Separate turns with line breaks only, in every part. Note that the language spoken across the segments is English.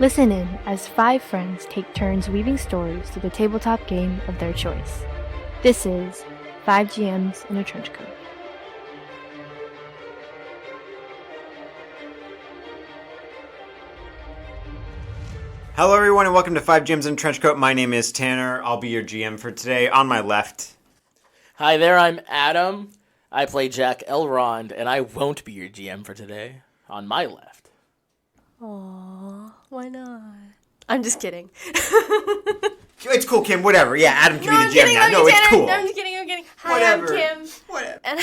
Listen in as 5 friends take turns weaving stories through the tabletop game of their choice. This is 5 GMs in a Trench Coat.
Hello everyone and welcome to 5 GMs in a Trench Coat. My name is Tanner. I'll be your GM for today. On my left.
Hi there, I'm Adam. I play Jack Elrond, and I won't be your GM for today. On my left.
Aww, why not? I'm just kidding.
It's cool, Kim. Whatever. Yeah, Adam can be the GM now.
No,
it's cool.
I'm just kidding. Hi,
Whatever.
I'm Kim.
Whatever.
And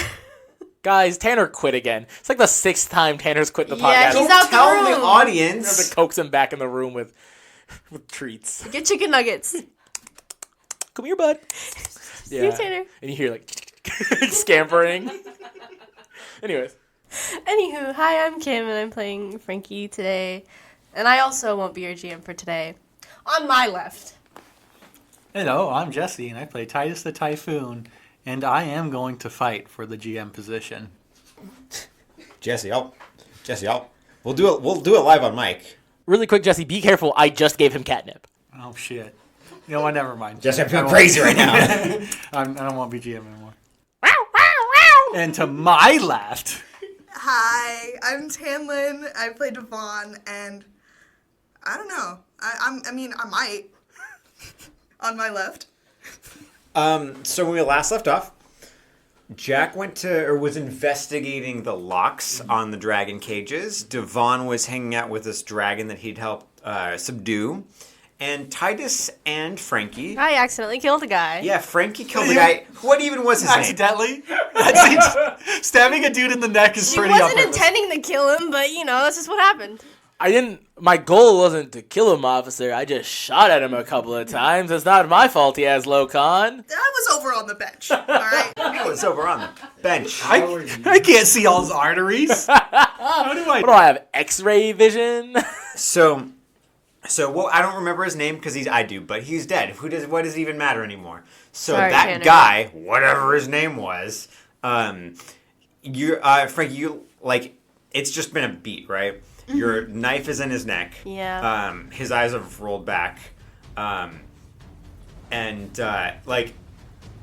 Guys, Tanner quit again. It's like the 6th time Tanner's quit the
Yeah,
podcast.
he's
Don't
out the
tell
room.
the
We have
audience.
to coax him back in the room with treats.
get chicken nuggets.
Come here, bud.
Here, Tanner.
And you hear like scampering. Anyways.
Anywho, hi, I'm Kim, and I'm playing Frankie today. And I also won't be your GM for today. On my left.
Hello, I'm Jesse, and I play Titus the Typhoon, and I am going to fight for the GM position.
Jesse, we'll do it live on mic.
Really quick, Jesse, be careful. I just gave him catnip.
Oh, shit. You know what, never mind.
Jesse, I'm feeling crazy right now.
I don't want to be GM anymore. And to my left...
Hi, I'm Tanlin. I play Devon, and I don't know. I might. On my left.
So when we last left off, Jack was investigating the locks on the dragon cages. Devon was hanging out with this dragon that he'd helped subdue. And Titus and Frankie...
I accidentally killed a guy.
Yeah, Frankie killed the guy. What even was his name?
Accidentally? Stabbing a dude in the neck is
She
pretty
wasn't
on purpose.
intending to kill him, but, that's just what happened.
My goal wasn't to kill him, officer. I just shot at him a couple of times. It's not my fault he has low con.
I was over on the bench, all right?
I was over on the bench.
I can't see all his arteries. How do
What do I have, X-ray vision?
So well, I don't remember his name because I do, but he's dead. What does it even matter anymore? So
Sorry,
that
Tanner.
guy, whatever his name was, Frank, it's just been a beat, right? Mm-hmm. Your knife is in his neck.
Yeah.
His eyes have rolled back, and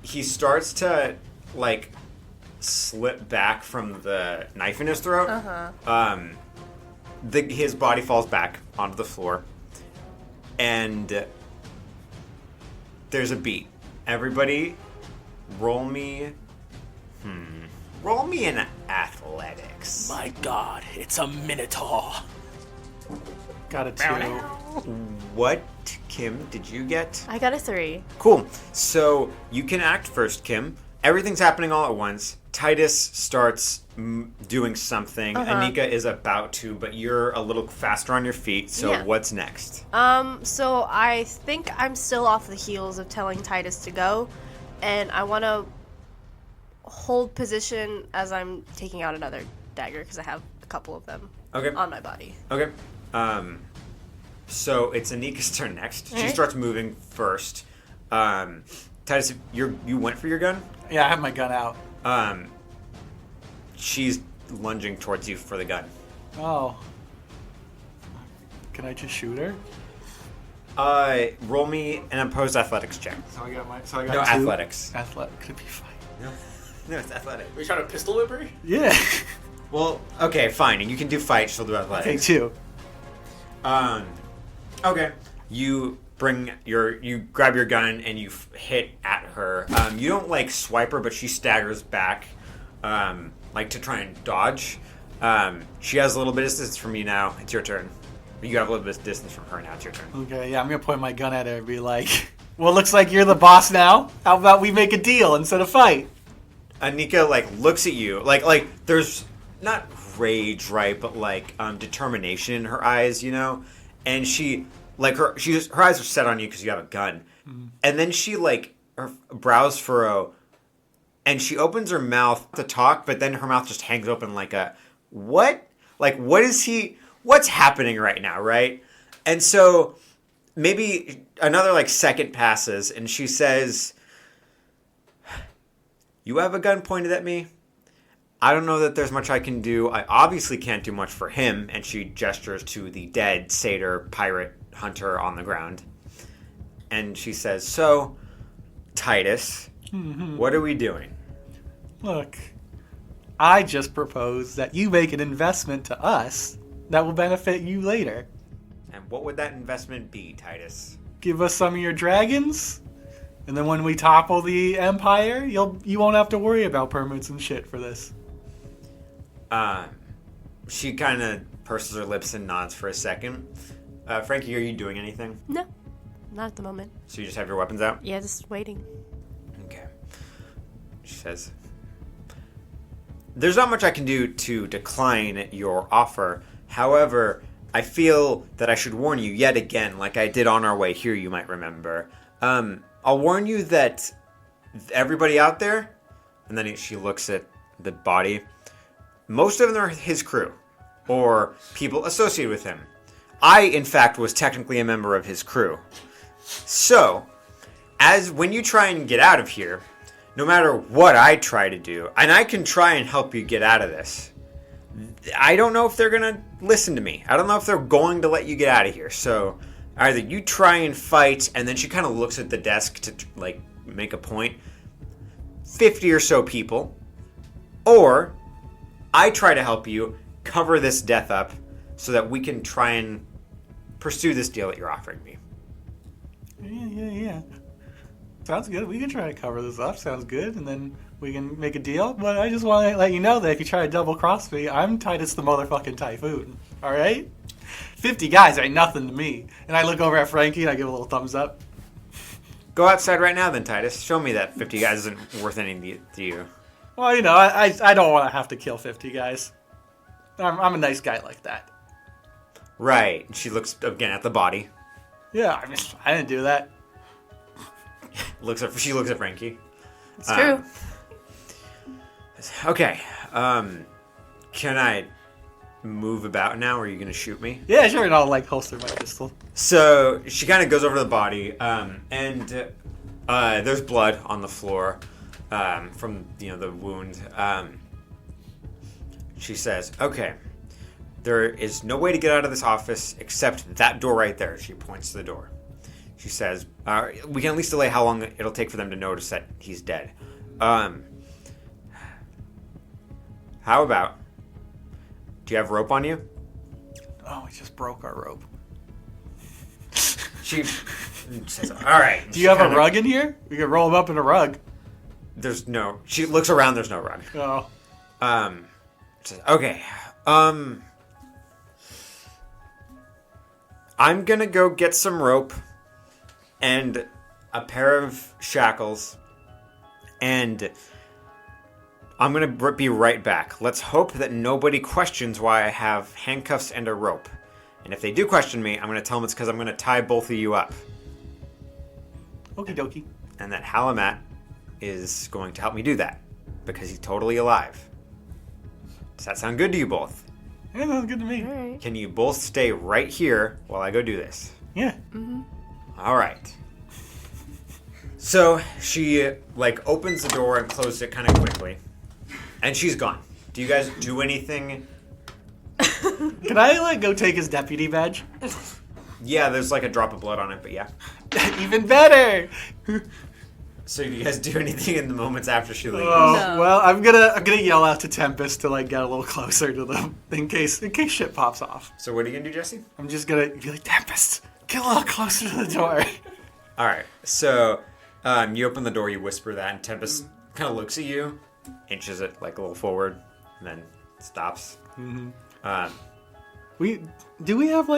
he starts to slip back from the knife in his throat. His body falls back onto the floor. And there's a beat. Everybody, roll me an athletics.
My God, it's a Minotaur.
Got a 2.
What, Kim, did you get?
I got a 3.
Cool. So you can act first, Kim. Everything's happening all at once. Titus starts doing something. Anika is about to, but you're a little faster on your feet. So
Yeah.
what's next?
So I think I'm still off the heels of telling Titus to go, and I want to hold position as I'm taking out another dagger because I have a couple of them
Okay.
on my body.
Okay. So it's Anika's turn next. She
Alright.
starts moving first. Titus, you went for your gun?
Yeah, I have my gun out.
She's lunging towards you for the gun.
Oh. Can I just shoot her?
Roll me an opposed athletics check.
So I got 2.
Athletics.
Could it be fine?
No, it's athletic.
Are you trying to pistol whip her?
Yeah.
Well, okay, fine. You can do fight. She'll do athletics.
Take 2.
Okay. You grab your gun and you hit at her. You don't swipe her, but she staggers back, to try and dodge. She has a little bit of distance from you now. It's your turn. You have a little bit of distance from her now. It's your turn.
Okay, yeah, I'm going to point my gun at her and be like, well, looks like you're the boss now. How about we make a deal instead of fight?
Anika looks at you there's not rage, right, but determination in her eyes, and she her eyes are set on you because you have a gun, and then she her brows furrow, and she opens her mouth to talk, but then her mouth just hangs open like a what? What's happening right now, right? And so maybe another second passes, and she says, "You have a gun pointed at me. I don't know that there's much I can do. I obviously can't do much for him. And she gestures to the dead satyr pirate hunter on the ground. And she says, so, Titus, what are we doing?
Look, I just propose that you make an investment to us that will benefit you later.
And what would that investment be, Titus?
Give us some of your dragons, and then when we topple the empire, you won't have to worry about permits and shit for this.
She kind of purses her lips and nods for a second. Frankie, are you doing anything?
No, not at the moment.
So you just have your weapons out?
Yeah, just waiting.
Okay. She says, there's not much I can do to decline your offer. However, I feel that I should warn you yet again, like I did on our way here, you might remember. I'll warn you that everybody out there, and then she looks at the body, most of them are his crew, or people associated with him. I, in fact, was technically a member of his crew. So, when you try and get out of here, no matter what I try to do, and I can try and help you get out of this, I don't know if they're going to listen to me. I don't know if they're going to let you get out of here. So either you try and fight, and then she kind of looks at the desk to like make a point, 50 or so people, or I try to help you cover this death up so that we can try and pursue this deal that you're offering me.
Yeah. Sounds good. We can try to cover this up. Sounds good. And then we can make a deal. But I just want to let you know that if you try to double cross me, I'm Titus the motherfucking Typhoon. All right? 50 guys ain't nothing to me. And I look over at Frankie and I give a little thumbs up.
Go outside right now then, Titus. Show me that 50 guys isn't worth anything to you.
Well, you know, I don't want to have to kill 50 guys. I'm a nice guy like that.
Right. She looks again at the body.
Yeah, I mean, I didn't do that.
She looks at Frankie.
It's true.
Okay. Can I move about now, or are you going to shoot me?
Yeah, sure, and I'll, like, holster my pistol.
So she kind of goes over to the body, and there's blood on the floor from, the wound. She says, okay, there is no way to get out of this office except that door right there. She points to the door. She says, we can at least delay how long it'll take for them to notice that he's dead. How about, do you have rope on you?
Oh, we just broke our rope.
She says, all right.
Do you have a rug in here? We could roll him up in a rug.
There's no, she looks around, there's no rug.
Oh.
Says, okay, I'm gonna go get some rope and a pair of shackles, and I'm gonna be right back. Let's hope that nobody questions why I have handcuffs and a rope. And if they do question me, I'm gonna tell them it's because I'm gonna tie both of you up.
Okie dokie.
And that Halamat is going to help me do that, because he's totally alive. Does that sound good to you both?
Yeah, sounds good to me.
All right.
Can you both stay right here while I go do this?
Yeah.
Mm-hmm.
All right. So she opens the door and closes it kind of quickly, and she's gone. Do you guys do anything?
Can I go take his deputy badge?
Yeah, there's a drop of blood on it, but yeah.
Even better.
So do you guys do anything in the moments after she leaves?
Oh,
No.
well, I'm gonna yell out to Tempest to get a little closer to them in case shit pops off.
So what are you gonna do, Jesse?
I'm just gonna be like, Tempest, get a little closer to the door.
All right. So you open the door, you whisper that, and Tempest kind of looks at you, inches it a little forward, and then stops.
Mm-hmm. Do we have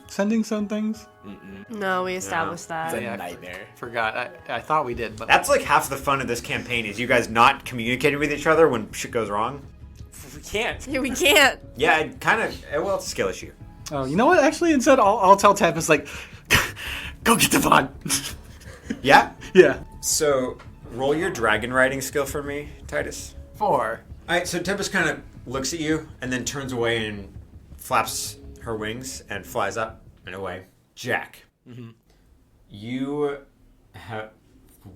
sending some things?
No, we established
It's
that.
a nightmare.
Forgot. I thought we did, but
That's half the fun of this campaign is you guys not communicating with each other when shit goes wrong.
We can't.
Yeah, we can't.
Yeah, it kind of. Well, it's a skill issue.
oh, you know what? Actually, instead, I'll tell Tempest go get the bond.
Yeah.
Yeah.
So roll your dragon riding skill for me, Titus.
4.
All right. So Tempest kind of looks at you and then turns away and flaps her wings and flies up and away. Jack, you have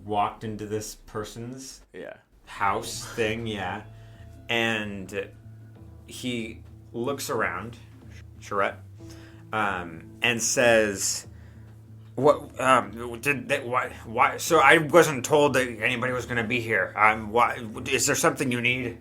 walked into this person's
Yeah.
house thing, yeah. and he looks around, Charette, and says, "What? Why? So I wasn't told that anybody was going to be here. Why? Is there something you need?"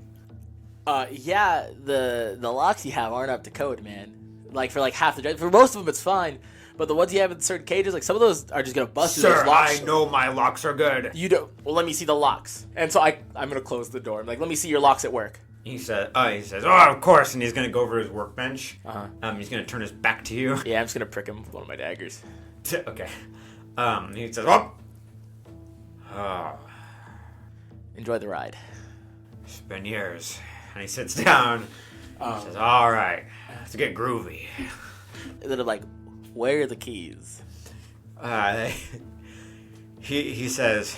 Yeah, the locks you have aren't up to code, man. Like for like half the dragons, for most of them it's fine, but the ones you have in certain cages, like some of those are just gonna bust through
Sir,
those locks.
I know my locks are good.
You don't. Well, let me see the locks. And so I'm gonna close the door. I'm like, let me see your locks at work.
He says, "Oh, of course," and he's gonna go over to his workbench.
Uh-huh.
He's gonna turn his back to you.
Yeah, I'm just gonna prick him with one of my daggers.
Okay. He says, "Oh,
Enjoy the ride.
it's been years." And he sits down. He says, "All right, let's get groovy."
And then I'm like, where are the keys?
He says,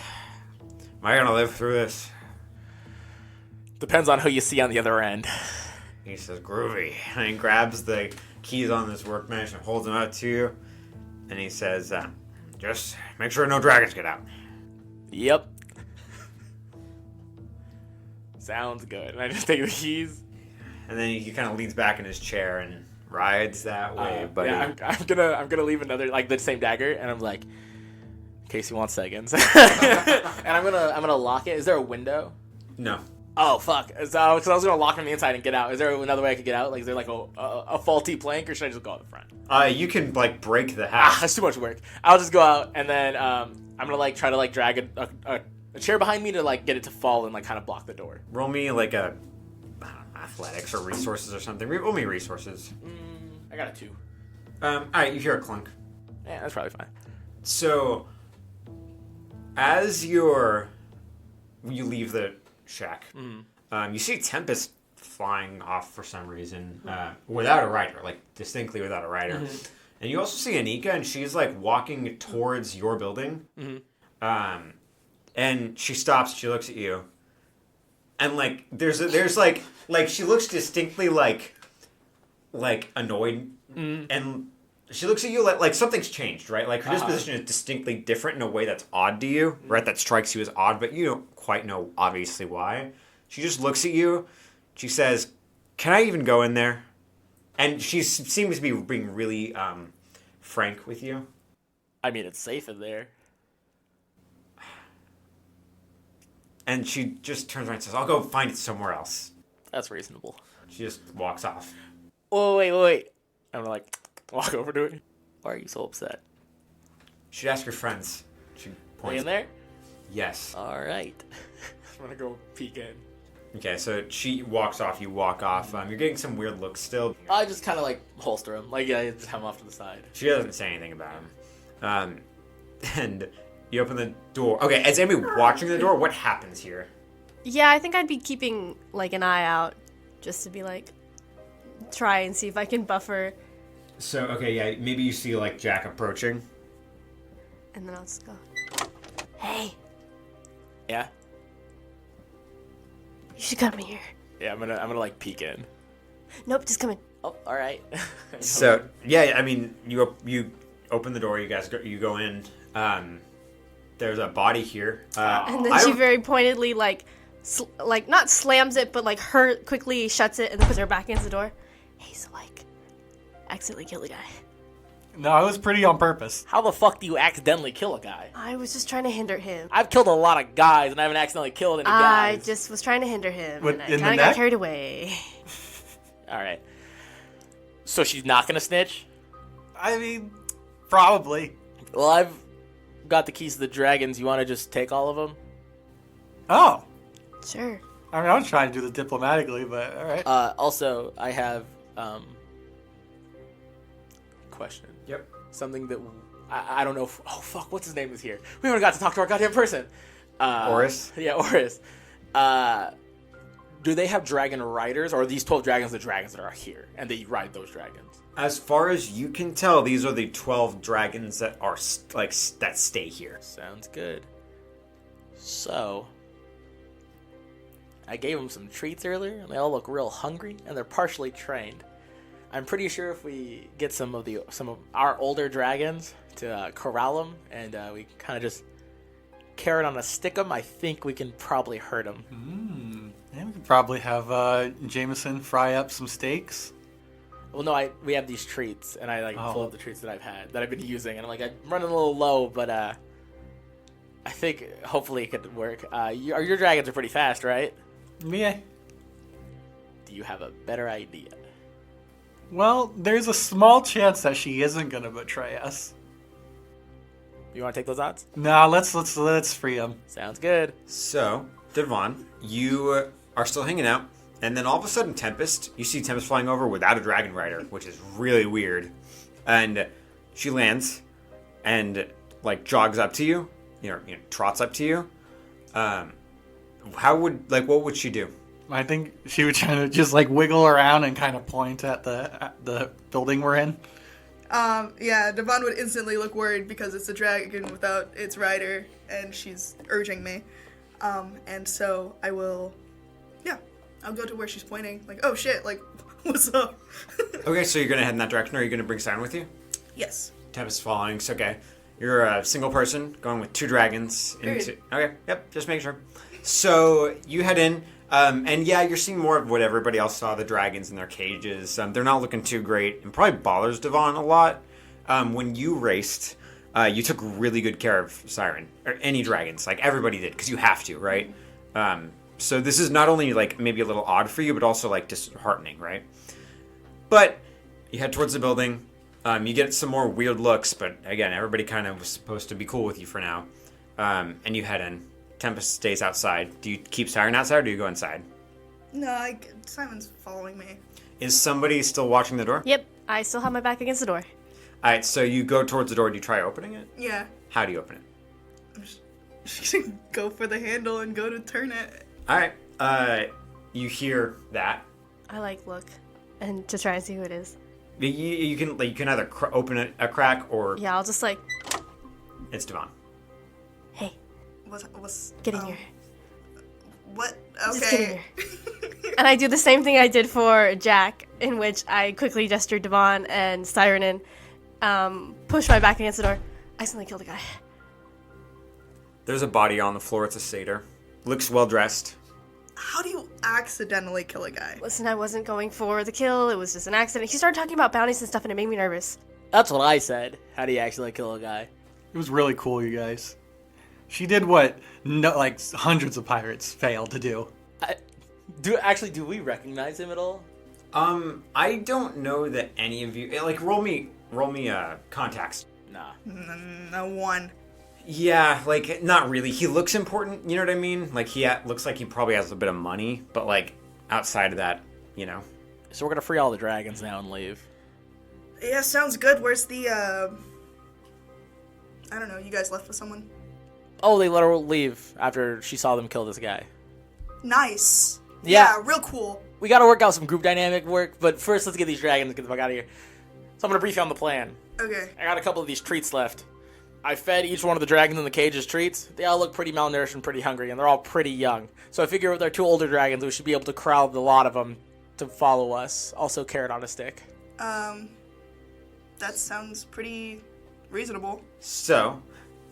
"Am I gonna live through this?"
Depends on who you see on the other end.
He says, "Groovy," and he grabs the keys on this workbench and holds them out to you. And he says, "Just make sure no dragons get out."
Yep. Sounds good. And I just take the keys.
And then he kind of leans back in his chair and rides that way, buddy.
Yeah, I'm gonna leave another like the same dagger, and I'm like, in case you want seconds. And I'm gonna lock it. Is there a window?
No.
Oh fuck! So, 'cause I was gonna lock him on the inside and get out. Is there another way I could get out? Like, is there like a faulty plank, or should I just go out the front?
You can like break the house.
That's too much work. I'll just go out, and then I'm gonna like try to like drag a chair behind me to like get it to fall and like kind of block the door.
Roll me like a I don't know, athletics or resources or something. Roll me resources.
I got a 2.
All right, you hear a clunk.
Yeah, that's probably fine.
So, as you leave the shack, you see Tempest flying off for some reason without a rider, like distinctly without a rider. And you also see Anika, and she's like walking towards your building. And she stops. She looks at you, and like there's like she looks distinctly like annoyed, and she looks at you like something's changed, right? Like her disposition is distinctly different in a way that's odd to you, right? That strikes you as odd, but you don't quite know obviously why. She just looks at you. She says, "Can I even go in there?" And she seems to be being really frank with you.
I mean, it's safe in there.
And she just turns around and says, "I'll go find it somewhere else."
That's reasonable.
She just walks off.
Oh, wait. I'm gonna like walk over to it. Why are you so upset?
You should ask your friends. She
Are you
points.
in there?
Yes.
All right. I'm gonna go peek in.
Okay, so she walks off, you walk off. You're getting some weird looks still.
I just kind of like holster him. Like, yeah, just have him off to the side.
She doesn't say anything about him. And you open the door. Okay, is anybody watching the door? What happens here?
Yeah, I think I'd be keeping like an eye out just to be like try and see if I can buffer,
So, okay, yeah, maybe you see like Jack approaching.
and then I'll just go, "Hey,
Yeah.
you should come here."
Yeah, I'm gonna like peek in.
Nope, just come in.
Oh, all right.
So, yeah, I mean, you open the door, you guys go in. There's a body here.
And then she very pointedly like not slams it, but like her quickly shuts it and then puts her back against the door. Hey, so like, accidentally killed a guy.
No, it was pretty on purpose.
How the fuck do you accidentally kill a guy?
I was just trying to hinder him.
I've killed a lot of guys, and I haven't accidentally killed any
I
guys.
just was trying to hinder him,
What,
and I
in the
kind of got
neck?
carried away.
All right. So she's not gonna snitch?
I mean, probably.
Well, I've got the keys to the dragons. You want to just take all of them?
Oh.
Sure.
I mean, I was trying to do this diplomatically, but all right.
Also, I have question.
Yep.
Something that I don't know. Oh fuck! What's his name is here? We haven't got to talk to our goddamn person.
Oris?
Yeah, Oris. Do they have dragon riders, or are these 12 dragons the dragons that are here, and they ride those dragons?
As far as you can tell, these are the 12 dragons that are that stay here.
Sounds good. So, I gave them some treats earlier, and they all look real hungry, and they're partially trained. I'm pretty sure if we get some of our older dragons to corral them, and we kind of just carrot on a stick them, I think we can probably hurt them.
Yeah, we can probably have Jameson fry up some steaks.
Well, no, we have these treats, and I
Oh.
pull up the treats that I've been using, and I'm like, I'm running a little low, but I think hopefully it could work. Your dragons are pretty fast, right?
Yeah.
Do you have a better idea?
Well, there's a small chance that she isn't gonna betray us.
You want to take those odds?
Nah, let's free him.
Sounds good.
So, Devon, you are still hanging out, and then all of a sudden, you see Tempest flying over without a dragon rider, which is really weird. And she lands and like jogs up to you, trots up to you. What would she do?
I think she would try to just like wiggle around and kind of point at the building we're in.
Yeah, Devon would instantly look worried because it's a dragon without its rider, and she's urging me. And so I will, I'll go to where she's pointing. Like, oh shit, like, what's up?
Okay, so you're gonna head in that direction, or are you gonna bring Siren with you?
Yes.
Tempest following. So, okay, you're a single person going with 2 dragons. Okay, yep, just making sure. So you head in. And yeah, you're seeing more of what everybody else saw, the dragons in their cages. They're not looking too great, and probably bothers Devon a lot. When you raced, you took really good care of Siren, or any dragons, like everybody did, because you have to, right? So this is not only like maybe a little odd for you, but also like disheartening, right? But you head towards the building. You get some more weird looks, but again, everybody kind of was supposed to be cool with you for now. And you head in. Tempest stays outside. Do you keep Siren outside, or do you go inside?
No, Simon's following me.
Is somebody still watching the door?
Yep, I still have my back against the door.
All right, so you go towards the door. Do you try opening it?
Yeah.
How do you open it?
I'm just gonna go for the handle and go to turn it.
All right. You hear that.
I look and to try and see who it is.
You can either open it a crack, or
Yeah, I'll just
it's Devon.
hey,
What's
get in here.
What?
Just get in
Okay.
here. And I do the same thing I did for Jack, in which I quickly gestured Devon and Siren in, push my back against the door. I accidentally killed a guy.
There's a body on the floor. It's a satyr. Looks well dressed.
How do you accidentally kill a guy?
Listen, I wasn't going for the kill. It was just an accident. He started talking about bounties and stuff, and it made me nervous.
That's what I said. How do you actually kill a guy?
It was really cool, you guys. She did what hundreds of pirates failed to do.
Do we recognize him at all?
I don't know that any of you roll me contacts.
Nah.
No one.
Yeah, not really. He looks important, you know what I mean? Like, he looks like he probably has a bit of money, but, outside of that,
So we're gonna free all the dragons now and leave.
Yeah, sounds good. Where's the, I don't know, you guys left with someone?
Oh, they let her leave after she saw them kill this guy.
Nice.
Yeah.
Real cool.
We gotta work out some group dynamic work, but first let's get these dragons and get the fuck out of here. So I'm gonna brief you on the plan.
Okay.
I got a couple of these treats left. I fed each one of the dragons in the cages treats. They all look pretty malnourished and pretty hungry, and they're all pretty young. So I figure with our 2 older dragons, we should be able to corral a lot of them to follow us. Also, carrot on a stick.
That sounds pretty reasonable.
So,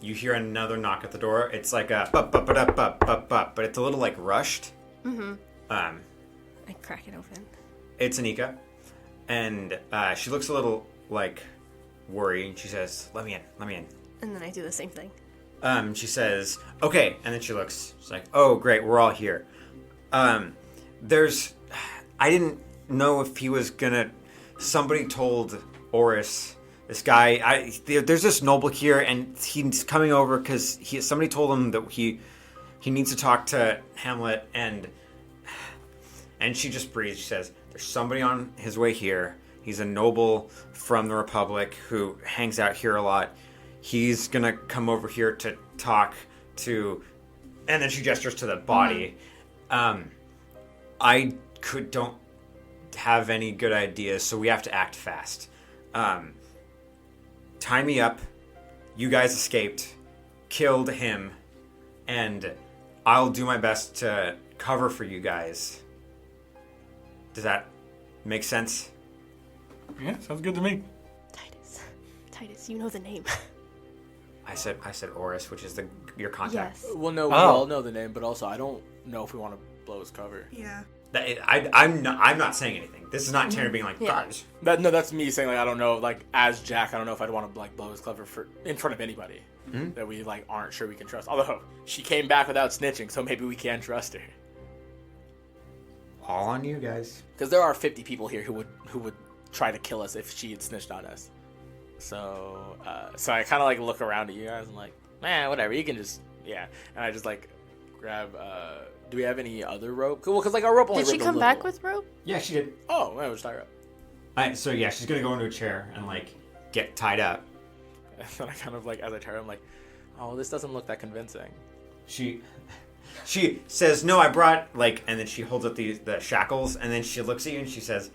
you hear another knock at the door. It's like a but it's a little rushed.
Mm-hmm.
I
crack it open.
It's Anika, and she looks a little worried. She says, "Let me in."
And then I do the same thing.
She says, "Okay," and then she's like, "Oh, great, we're all here." I didn't know if he was gonna. Somebody told Oris, this guy. There's this noble here, and he's coming over because somebody told him that he needs to talk to Hamlet, and she just breathes. She says, "There's somebody on his way here. He's a noble from the Republic who hangs out here a lot. He's gonna come over here to talk to," and then she gestures to the body. I don't have any good ideas, so we have to act fast. Tie me up. You guys escaped, killed him, and I'll do my best to cover for you guys. Does that make sense?
Yeah, sounds good to me.
Titus, you know the name.
I said Oris, which is your contact.
Yes.
Well, no, we
Oh.
all know the name, but also I don't know if we want to blow his cover.
Yeah.
I'm not saying anything. This is not Tanner being like, guys.
That's me saying like I don't know. Like as Jack, I don't know if I'd want to like blow his cover in front of anybody that we like aren't sure we can trust. Although she came back without snitching, so maybe we can trust her.
All on you guys.
Because there are 50 people here who would try to kill us if she had snitched on us. So I kind of like look around at you guys and like, man, whatever. You can just and I just like grab. Do we have any other rope? Well, because like our rope only.
Did she come back with rope?
Yeah, she did.
Oh, man, we'll just tie her up.
Alright, so yeah, she's gonna go into a chair and like get tied up.
And then I kind of like as I tie her, I'm like, oh, this doesn't look that convincing.
She says, no, I brought, like, and then she holds up the shackles, and then she looks at you and she says,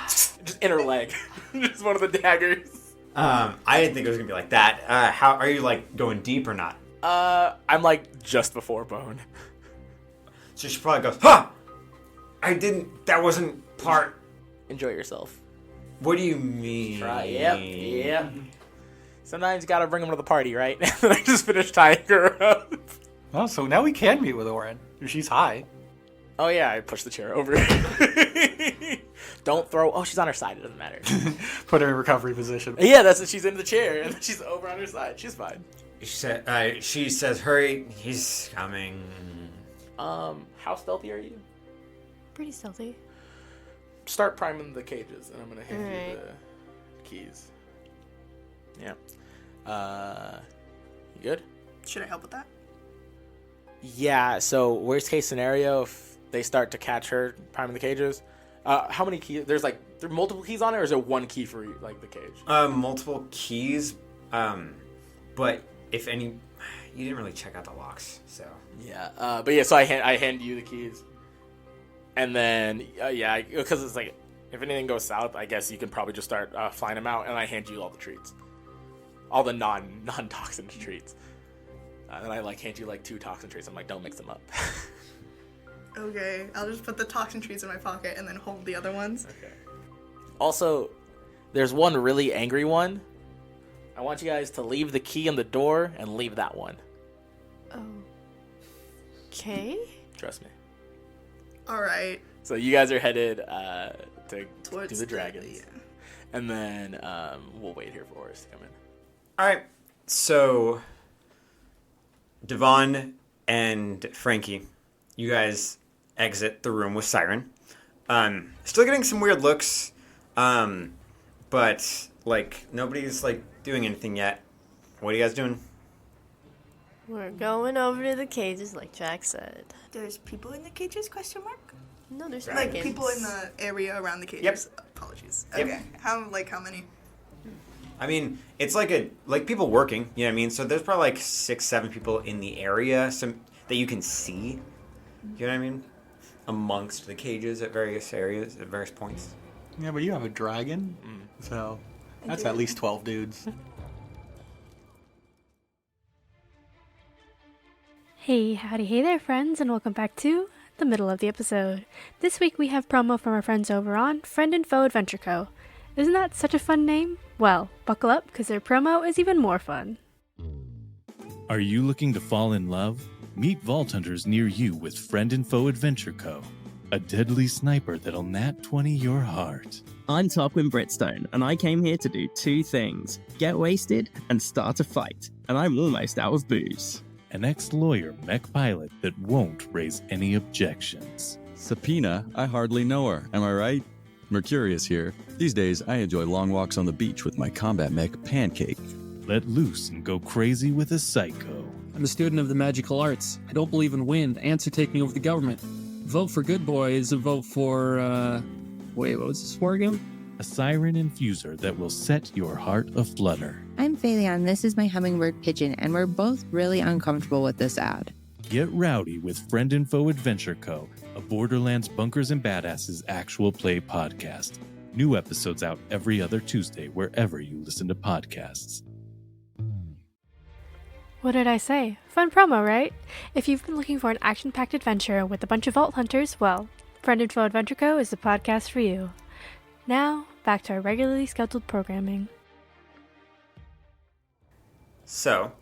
just in her leg. Just one of the daggers.
I didn't think it was going to be like that. How are you, like, going deep or not?
I'm, like, just before bone.
So she probably goes, ha! That wasn't part.
Enjoy yourself.
What do you mean?
Right, yep. Sometimes you gotta bring them to the party, right? And then I just finished tying her up.
Oh, so now we can meet with Oren. She's high.
Oh yeah, I pushed the chair over. Don't throw. Oh, she's on her side. It doesn't matter.
Put her in recovery position.
Yeah, that's it. She's in the chair and she's over on her side. She's fine.
She says, hurry, he's coming.
How stealthy are you?
Pretty stealthy.
Start priming the cages, and I'm gonna hand you the keys. Yeah. You good?
Should I help with that?
Yeah, so worst case scenario, if they start to catch her priming the cages, how many keys? There multiple keys on it, or is it one key for like the cage?
Multiple keys, but if any, you didn't really check out the locks, so.
Yeah, but yeah, so I hand you the keys, and then because it's like if anything goes south, I guess you can probably just start flying them out, and I hand you all the treats, all the non-toxin treats. And then I like hand you like 2 toxin trees. I'm like, don't mix them up.
Okay, I'll just put the toxin trees in my pocket and then hold the other ones.
Okay. Also, there's one really angry one. I want you guys to leave the key in the door and leave that one.
Oh. Okay.
Trust me.
All right.
So you guys are headed to
Towards
do the dragons.
yeah.
And then we'll wait here for Oris to come in.
All right, so Devon and Frankie, you guys exit the room with Siren. Still getting some weird looks, but like nobody's like doing anything yet. What are you guys doing?
We're going over to the cages, like Jack said.
There's people in the cages? Question mark.
No, there's
Like
dragons.
people in the area around the cages.
Yep.
Apologies.
Yep.
Okay. How many?
I mean, it's like people working. You know what I mean? So there's probably like 6-7 people in the area, that you can see. You know what I mean? Amongst the cages at various areas at various points.
Yeah, but you have a dragon, so that's at least 12 dudes.
Hey, howdy, hey there, friends, and welcome back to the middle of the episode. This week we have promo from our friends over on Friend and Foe Adventure Co. Isn't that such a fun name? Well, buckle up, because their promo is even more fun.
Are you looking to fall in love? Meet Vault Hunters near you with Friend and Foe Adventure Co., a deadly sniper that'll nat 20 your heart.
I'm Tarquin Britstone, and I came here to do 2 things. Get wasted and start a fight. And I'm almost out of booze.
An ex-lawyer mech pilot that won't raise any objections.
Subpoena, I hardly know her, am I right? Mercurius here. These days, I enjoy long walks on the beach with my combat mech, Pancake.
Let loose and go crazy with a psycho.
I'm a student of the magical arts. I don't believe in wind. Ants are taking over the government. Vote for Good Boy is a vote for, wait, what was this for again?
A siren infuser that will set your heart aflutter.
I'm Phaleon, this is my hummingbird pigeon, and we're both really uncomfortable with this ad.
Get rowdy with Friend and Foe Adventure Co., a Borderlands Bunkers and Badasses actual play podcast. New episodes out every other Tuesday wherever you listen to podcasts.
What did I say? Fun promo, right? If you've been looking for an action-packed adventure with a bunch of Vault Hunters, well, Friend and Foe Adventure Co. is the podcast for you. Now, back to our regularly scheduled programming.
So,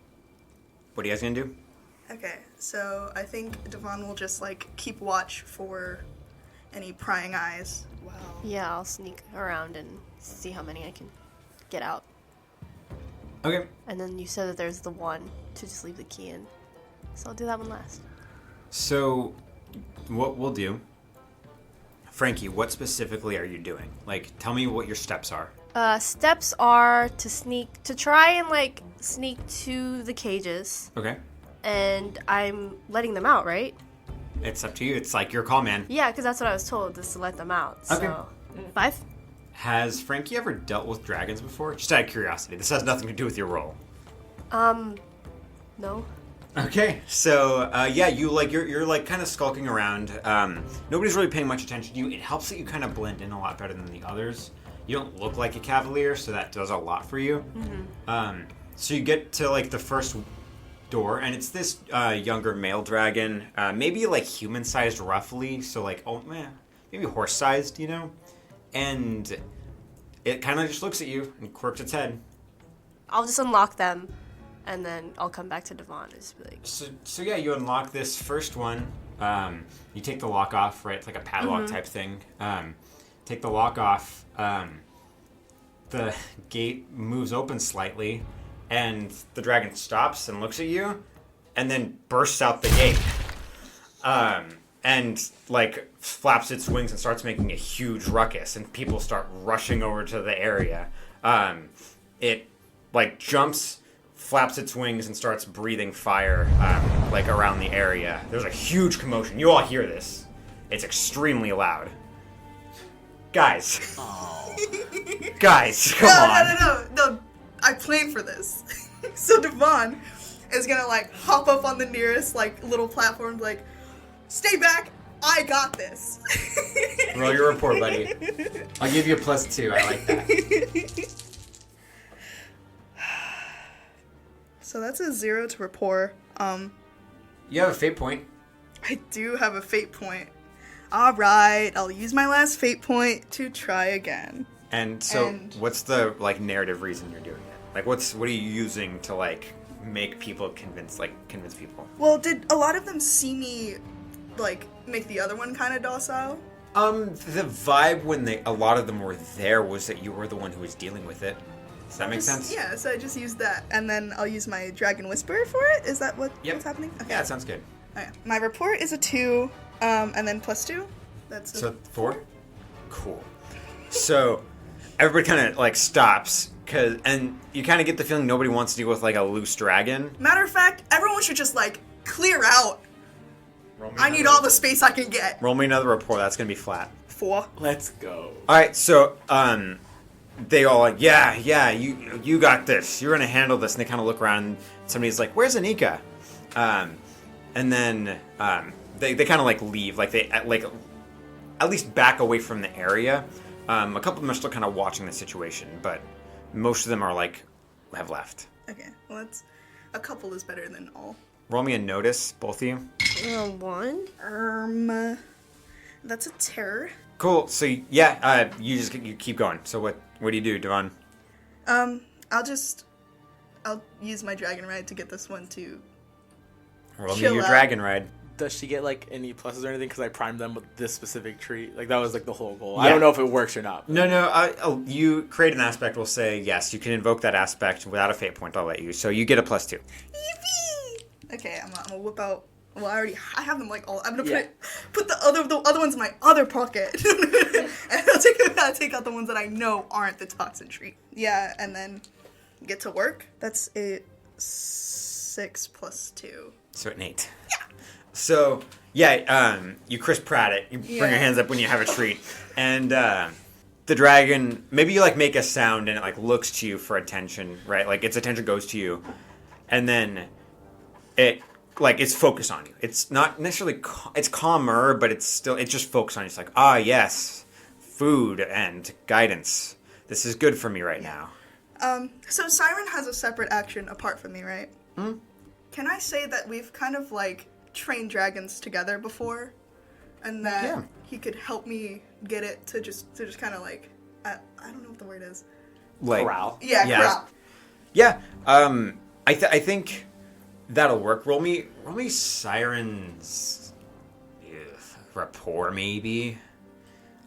what are you guys gonna do?
Okay, so I think Devon will just like keep watch for any prying eyes. Wow.
Yeah, I'll sneak around and see how many I can get out.
Okay.
And then you said that there's the one to just leave the key in. So I'll do that one last.
So, what we'll do... Frankie, what specifically are you doing? Like, tell me what your steps are.
Steps are to try and, like, sneak to the cages.
Okay.
And I'm letting them out, right?
It's up to you. It's like your call, man.
Yeah, because that's what I was told, is to let them out.
Okay.
So, 5?
Has Frankie ever dealt with dragons before? Just out of curiosity. This has nothing to do with your role.
No.
Okay, so you're like kind of skulking around. Nobody's really paying much attention to you. It helps that you kind of blend in a lot better than the others. You don't look like a cavalier, so that does a lot for you. Mm-hmm. So you get to like the first door, and it's this younger male dragon, maybe like human-sized roughly, so like maybe horse-sized, you know. And it kind of just looks at you and quirks its head.
I'll just unlock them. And then I'll come back to Devon and just be like...
So yeah, you unlock this first one. You take the lock off, right? It's like a padlock type thing. Take the lock off. The gate moves open slightly, and the dragon stops and looks at you, and then bursts out the gate. And like flaps its wings and starts making a huge ruckus, and people start rushing over to the area. It like jumps, flaps its wings, and starts breathing fire like around the area. There's a huge commotion. You all hear this. It's extremely loud. Guys. Guys, come on.
No. I planned for this. So Devon is gonna like hop up on the nearest like little platform, like, stay back. I got this.
Roll your report, buddy. I'll give you a +2. I like that.
So that's a 0 to rapport.
You have a fate point.
I do have a fate point. Alright, I'll use my last fate point to try again.
And so what's the like narrative reason you're doing it? Like what are you using to like make people convince people?
Well, did a lot of them see me like make the other one kind of docile?
The vibe when a lot of them were there was that you were the one who was dealing with it. Does that make sense?
Yeah, so I just used that, and then I'll use my Dragon Whisper for it? Is that what's happening? Okay.
Yeah, it sounds good.
Okay. My report is a 2, and then +2. That's
so 4? Cool. So everybody kind of like stops, and you kind of get the feeling nobody wants to deal with like a loose dragon.
Matter of fact, everyone should just like clear out. I need all the space I can get.
Roll me another report. That's gonna be flat.
4.
Let's go.
All right, so they all like, yeah, you got this. You're gonna handle this. And they kind of look around, and somebody's like, "Where's Anika?" And then they kind of like leave, like they like at least back away from the area. A couple of them are still kind of watching the situation, but most of them are like have left.
Okay, well a couple is better than all.
Roll me a notice, both of you.
1.
That's a terror.
Cool. So yeah, you keep going. So what do you do, Devon?
I'll use my dragon ride to get this one to
roll me your dragon ride.
Does she get like any pluses or anything because I primed them with this specific treat? Like that was like the whole goal.
Yeah.
I don't know if it works or not.
No. You create an aspect. We'll say yes. You can invoke that aspect without a fate point. I'll let you. So you get a +2.
Yippee! Okay, I'm gonna whip out. Well, I have them like all. I'm gonna put the other ones in my other pocket, and I'll take out the ones that I know aren't the toxin treat. Yeah, and then get to work. That's a 6 + 2.
So an 8. Yeah. So you Chris Pratt it. You bring your hands up when you have a treat, and the dragon. Maybe you like make a sound and it like looks to you for attention, right? Like its attention goes to you, and then it's focused on you. It's not necessarily it's calmer, but it's just focused on you. It's like, yes, food and guidance. This is good for me right now.
So Siren has a separate action apart from me, right?
Hmm?
Can I say that we've kind of like trained dragons together before, and that he could help me get it to just kind of like I don't know what the word is.
Like
corral.
Yeah, corral.
Yeah. I think that'll work. Roll me Siren's rapport, maybe.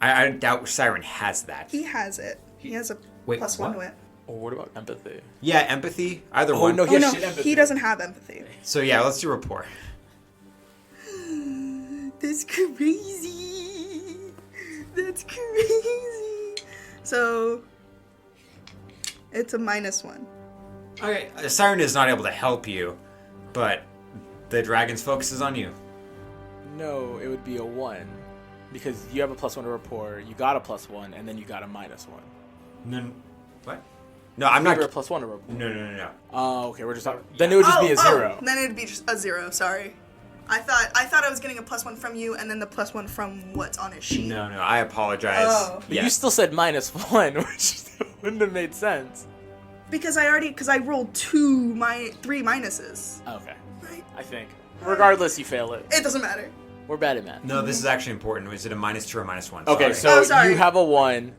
I doubt Siren has that.
He has it. He has a plus one to it.
Or what about empathy?
Yeah, empathy. Either
Oh
one.
no,
Oh no, he doesn't have empathy.
So yeah, let's do rapport.
That's crazy. That's crazy. So it's a -1.
Okay, Siren is not able to help you, but the dragon's focus is on you.
No, it would be a 1. Because you have a +1 to rapport, you got a +1, and then you got a -1.
No, what? No, I'm not.
You're a +1 to rapport.
No.
Oh, okay, we're just talking. Then it would just be a 0.
Then it would be just a 0. Sorry. I thought I was getting a +1 from you, and then the +1 from what's on his sheet.
No, I apologize.
Oh.
But you still said -1, which wouldn't have made sense.
Because I rolled 3 minuses.
Okay.
Right.
I think. Regardless, you fail it.
It doesn't matter.
We're bad at math.
No, this is actually important. Is it a -2 or -1?
Okay,
Sorry.
so you have a 1,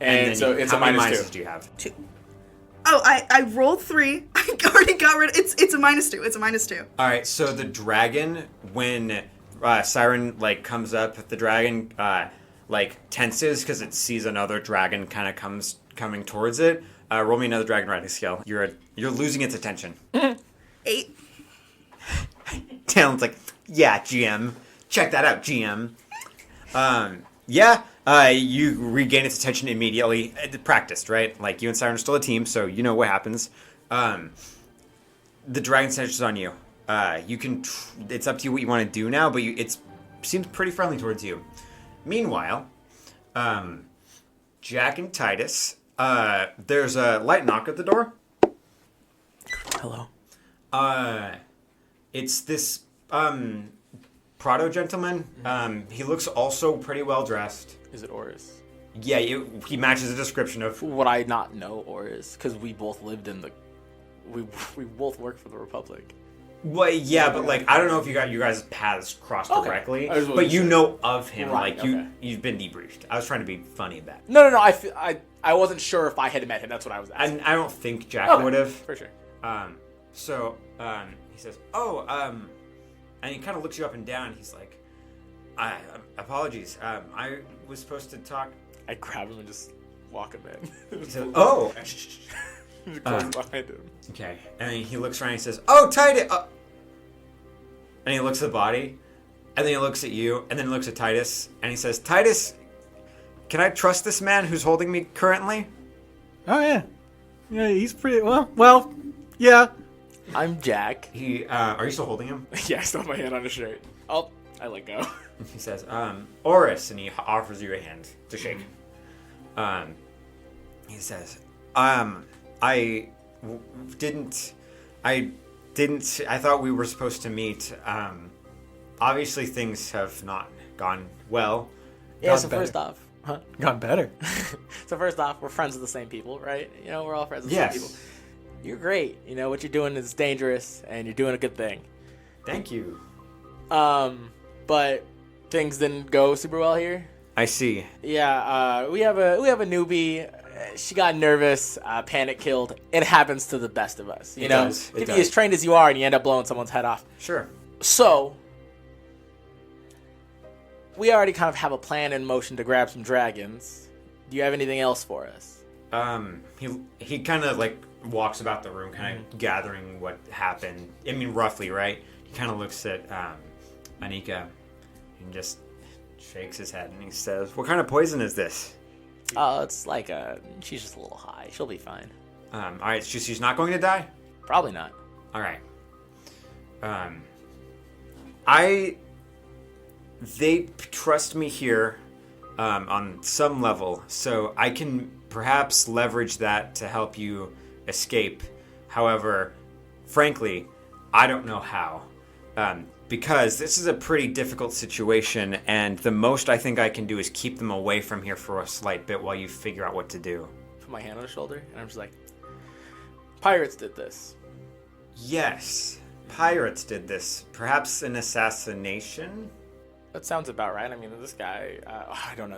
and
then
so it's
how
a
many
-2.
minuses do you have?
2. Oh, I rolled 3. I already got rid. It's a -2. It's a -2.
All right. So the dragon, when Siren comes up, the dragon tenses because it sees another dragon kind of coming towards it. Roll me another dragon riding skill. You're losing its attention.
8.
Talon's like, yeah, GM. Check that out, GM. You regain its attention immediately. Practiced, right? Like, you and Siren are still a team, so you know what happens. The dragon senses on you. You can. It's up to you what you want to do now, but it seems pretty friendly towards you. Meanwhile, Jack and Titus, there's a light knock at the door.
Hello.
It's this Prado gentleman. He looks also pretty well dressed.
Is it Oris?
Yeah, he matches the description of.
Would I not know Oris? Because we both lived in the. We both work for the Republic.
Well, yeah, but I don't know if you guys' paths crossed directly, but you know of him.
Right,
you've been debriefed. I was trying to be funny about it.
No. I wasn't sure if I had met him. That's what I was asking.
And I don't think Jack would have.
For sure.
So he says, and he kind of looks you up and down. He's like, apologies. I was supposed to talk.
I grab him and just walk him in.
He says, oh.
Close behind him.
Okay. And he looks around and he says, oh, Titus. And he looks at the body. And then he looks at you. And then he looks at Titus. And he says, Titus, can I trust this man who's holding me currently?
Oh, yeah. Yeah, he's pretty... Well, yeah.
I'm Jack.
Are you still holding him?
Yeah, I still have my hand on his shirt. Oh, I let go.
He says, Oris. And he offers you a hand to shake. He says, I thought we were supposed to meet. Obviously things have not gone well.
Yeah, so first off... Huh?
Got better.
So first off, we're friends with the same people, right? We're all friends with the same people. You're great. What you're doing is dangerous, and you're doing a good thing.
Thank you.
But things didn't go super well here.
I see.
Yeah, we have a newbie. She got nervous, panic killed. It happens to the best of us. You can be as trained as you are, and you end up blowing someone's head off.
Sure.
So, we already kind of have a plan in motion to grab some dragons. Do you have anything else for us?
He kind of walks about the room, kind of gathering what happened. I mean, roughly, right? He kind of looks at Anika and just shakes his head, and he says, "What kind of poison is this?"
It's she's just a little high. She'll be fine.
All right, she's not going to die?
Probably not.
All right. They trust me here on some level, so I can perhaps leverage that to help you escape. However, frankly, I don't know how. Because this is a pretty difficult situation, and the most I think I can do is keep them away from here for a slight bit while you figure out what to do.
Put my hand on his shoulder, and I'm just like, pirates did this.
Yes, pirates did this. Perhaps an assassination?
That sounds about right. I mean, this guy, I don't know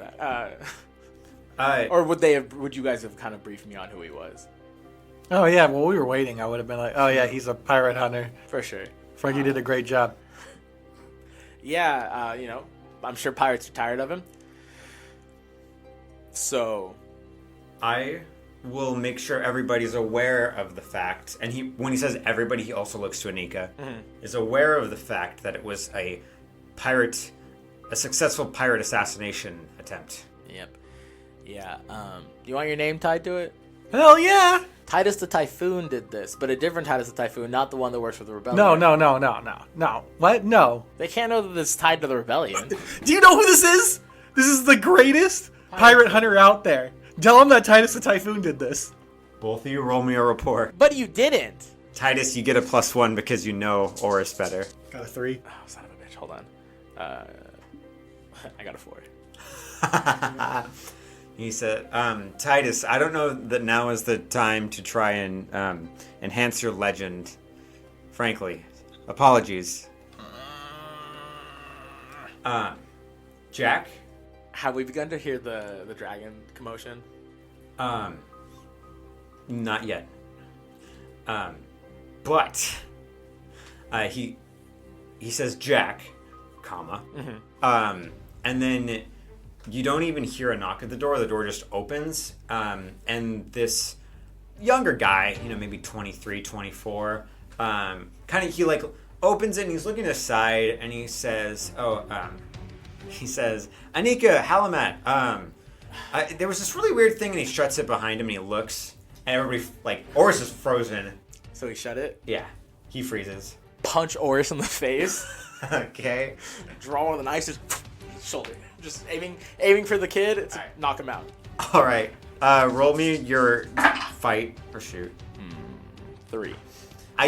that. Or would you guys have kind of briefed me on who he was?
Oh, yeah, well, we were waiting. I would have been like, oh, yeah, he's a pirate hunter.
For sure.
Frankie did a great job.
Yeah, I'm sure pirates are tired of him. So,
I will make sure everybody's aware of the fact, and when he says everybody, he also looks to Anika, is aware of the fact that it was a successful pirate assassination attempt.
Yep. Yeah. Do you want your name tied to it?
Hell yeah!
Titus the Typhoon did this, but a different Titus the Typhoon, not the one that works for the rebellion.
No. What? No.
They can't know that it's tied to the rebellion.
Do you know who this is? This is the greatest pirate hunter out there. Tell him that Titus the Typhoon did this.
Both of you roll me a report.
But you didn't.
Titus, you get a +1 because you know Oris better.
Got a 3.
Oh, son of a bitch. Hold on. I got a 4.
He said, Titus, I don't know that now is the time to try and enhance your legend. Frankly. Apologies. Jack?
Have we begun to hear the dragon commotion?
Not yet. But he says Jack, comma. And then you don't even hear a knock at the door. The door just opens. And this younger guy, maybe 23, 24, he like opens it and he's looking aside and he says, Anika, Halamat, there was this really weird thing, and he shuts it behind him and he looks, and everybody, like, Oris is frozen.
So he shut it?
Yeah. He freezes.
Punch Oris in the face.
Okay.
Draw one of the knives, just shoulder. Just aiming for the kid,
right.
Knock him out.
Alright. Roll me your fight or shoot.
3.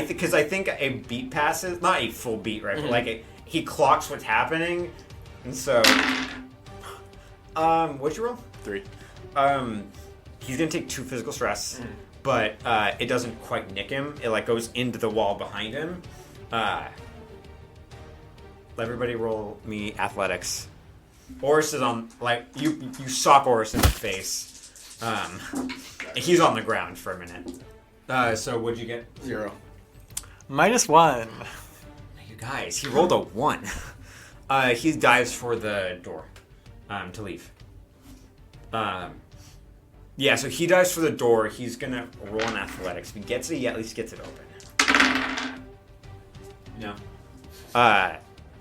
Because I think a beat passes, not a full beat, right? But like he clocks what's happening. And so, what'd you roll?
3.
He's gonna take 2 physical stress, but it doesn't quite nick him. It like goes into the wall behind him. Everybody roll me athletics. Oris is on, like, you sock Oris in the face. He's on the ground for a minute. So what'd you get?
0.
-1.
You guys, he rolled a 1. He dives for the door to leave. Yeah, so he dives for the door. He's going to roll in athletics. If he gets it, he at least gets it open. No.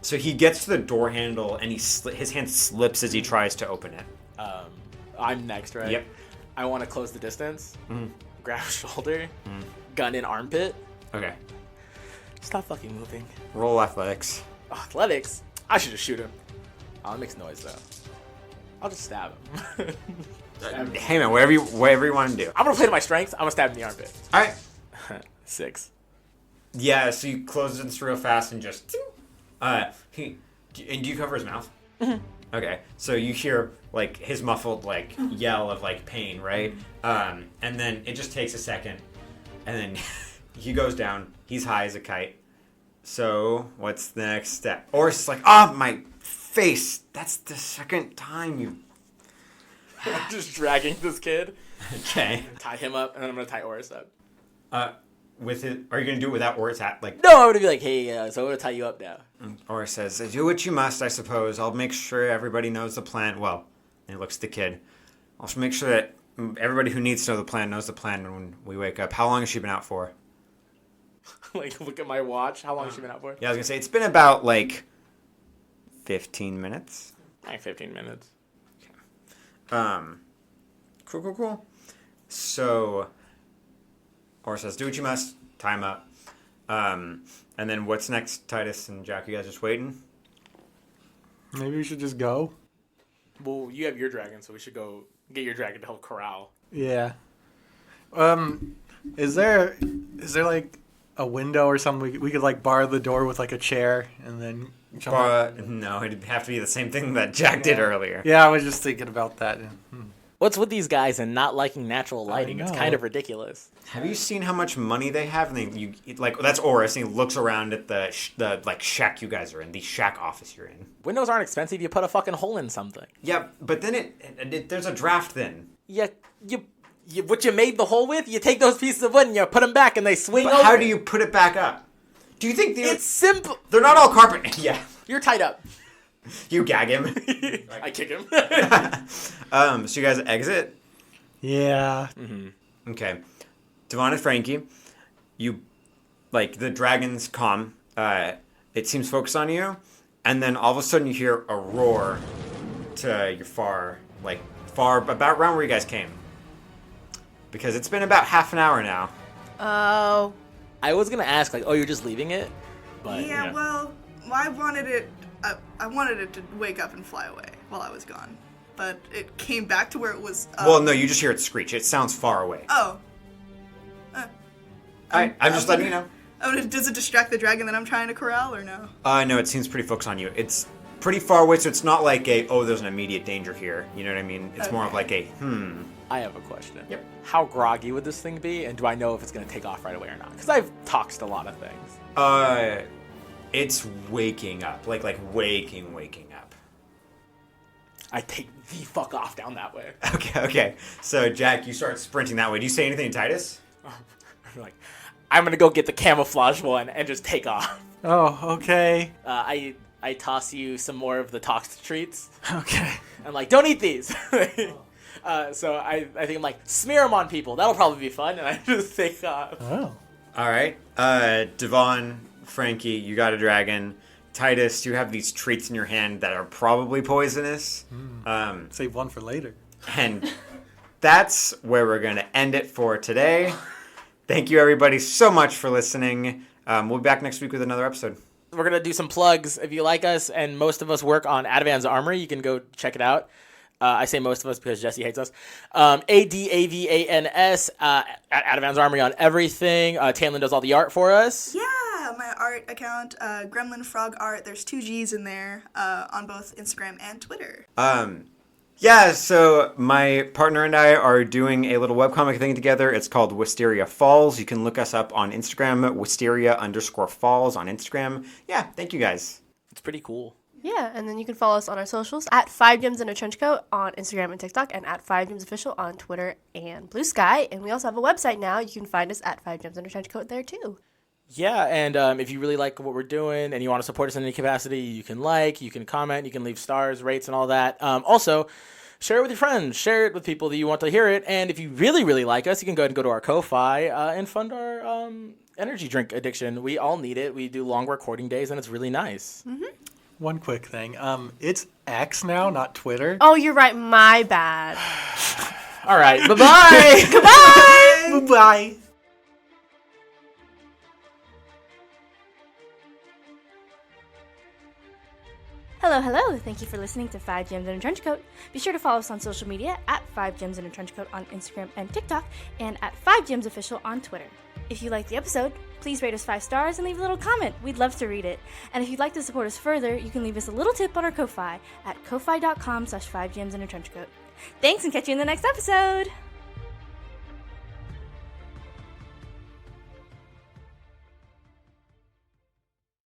So he gets to the door handle, and his hand slips as he tries to open it.
I'm next, right?
Yep.
I want to close the distance. Grab shoulder. Gun in armpit.
Okay.
Stop fucking moving.
Roll athletics.
Oh, athletics? I should just shoot him. Oh, it makes noise, though. I'll just stab him.
Hey, man, whatever you want to do.
I'm going to play to my strengths. I'm going to stab him in the armpit.
All right.
6.
Yeah, so you close it real fast and just... and do you cover his mouth? Okay, so you hear, like, his muffled, like, yell of, like, pain, right? And then it just takes a second, and then he goes down. He's high as a kite. So, what's the next step? Oris is like, my face! That's the second time you...
I'm just dragging this kid.
Okay.
Tie him up, and then I'm going to tie Oris up.
With it, are you going to do it without Oris hat? Like,
no, I'm going to be like, hey, so I'm going to tie you up now.
Oris says, do what you must, I suppose. I'll make sure everybody knows the plan. Well, and he looks at the kid. I'll make sure that everybody who needs to know the plan knows the plan when we wake up. How long has she been out for?
Like, look at my watch. How long has she been out for?
Yeah, I was going to say, it's been about, like, 15 minutes.
Like 15 minutes.
Okay. Cool. So, Oris says, do what you must. Tie him up. And then what's next, Titus and Jack? You guys just waiting?
Maybe we should just go.
Well, you have your dragon, so we should go get your dragon to help corral.
Yeah. Is there like a window or something we could like bar the door with like a chair and then jump out?
No, it'd have to be the same thing that Jack did earlier.
Yeah, I was just thinking about that.
What's with these guys and not liking natural lighting? It's kind of ridiculous.
Have you seen how much money they have? And that's Oris, and he looks around at the shack you guys are in, the shack office you're in.
Windows aren't expensive. You put a fucking hole in something.
Yeah, but then there's a draft then.
Yeah, what you made the hole with? You take those pieces of wood and you put them back, and they swing over.
How do you put it back up? Do you think
it's simple?
They're not all carpet. Yeah,
you're tied up.
You gag him.
I kick him.
So you guys exit?
Yeah.
Okay. Devon and Frankie, you, like, the dragons come. It seems focused on you. And then all of a sudden you hear a roar to your far, about around where you guys came. Because it's been about half an hour now.
Oh.
I was gonna ask, like, oh, you're just leaving it? But,
Yeah, well, I wanted it to wake up and fly away while I was gone. But it came back to where it was...
Well, no, you just hear it screech. It sounds far away.
Oh.
I'm just letting you know.
Does it distract the dragon that I'm trying to corral, or no?
No, it seems pretty focused on you. It's pretty far away, so it's not like there's an immediate danger here. You know what I mean? It's more of like
I have a question.
Yep.
How groggy would this thing be, and do I know if it's going to take off right away or not? Because I've toxed a lot of things.
It's waking up. Like waking up.
I take the fuck off down that way.
Okay. So, Jack, you start sprinting that way. Do you say anything to Titus?
I'm like, I'm going to go get the camouflage one and just take off.
Oh, okay.
I toss you some more of the toxed treats.
Okay.
I'm like, don't eat these. So I think I'm like, smear them on people. That'll probably be fun. And I just take off.
Oh.
All right. Devon, Frankie, you got a dragon. Titus, you have these treats in your hand that are probably poisonous.
Save one for later.
And that's where we're going to end it for today. Thank you, everybody, so much for listening. We'll be back next week with another episode.
We're going to do some plugs. If you like us, and most of us work on Advan's Armory, you can go check it out. I say most of us because Jesse hates us. ADAVANS at Advan's Armory on everything. Tamlin does all the art for us.
Yeah, my art account, Gremlin Frog Art. There's 2 G's in there on both Instagram and Twitter.
Yeah, so my partner and I are doing a little webcomic thing together. It's called Wisteria Falls. You can look us up on Instagram, Wisteria_Falls on Instagram. Yeah, thank you guys.
It's pretty cool.
Yeah, and then you can follow us on our socials at 5 Gems in a Trench Coat on Instagram and TikTok, and at 5 Gems Official on Twitter and Blue Sky. And we also have a website now. You can find us at 5 Gems in a Trench Coat there too.
Yeah, and if you really like what we're doing and you want to support us in any capacity, you can comment, you can leave stars, rates, and all that. Also, share it with your friends, share it with people that you want to hear it, and if you really, really like us, you can go ahead and go to our Ko-Fi and fund our energy drink addiction. We all need it. We do long recording days, and it's really nice.
Mm-hmm.
One quick thing. It's X now, not Twitter.
Oh, you're right. My bad.
All right. Bye-bye.
Goodbye.
Bye-bye.
Hello. Thank you for listening to 5 Gems in a Trench Coat. Be sure to follow us on social media at 5 Gems in a Trench Coat on Instagram and TikTok, and at 5 Gems Official on Twitter. If you liked the episode, please rate us 5 stars and leave a little comment. We'd love to read it. And if you'd like to support us further, you can leave us a little tip on our Ko-Fi at ko-fi.com/5gems in a trench coat. Thanks, and catch you in the next episode!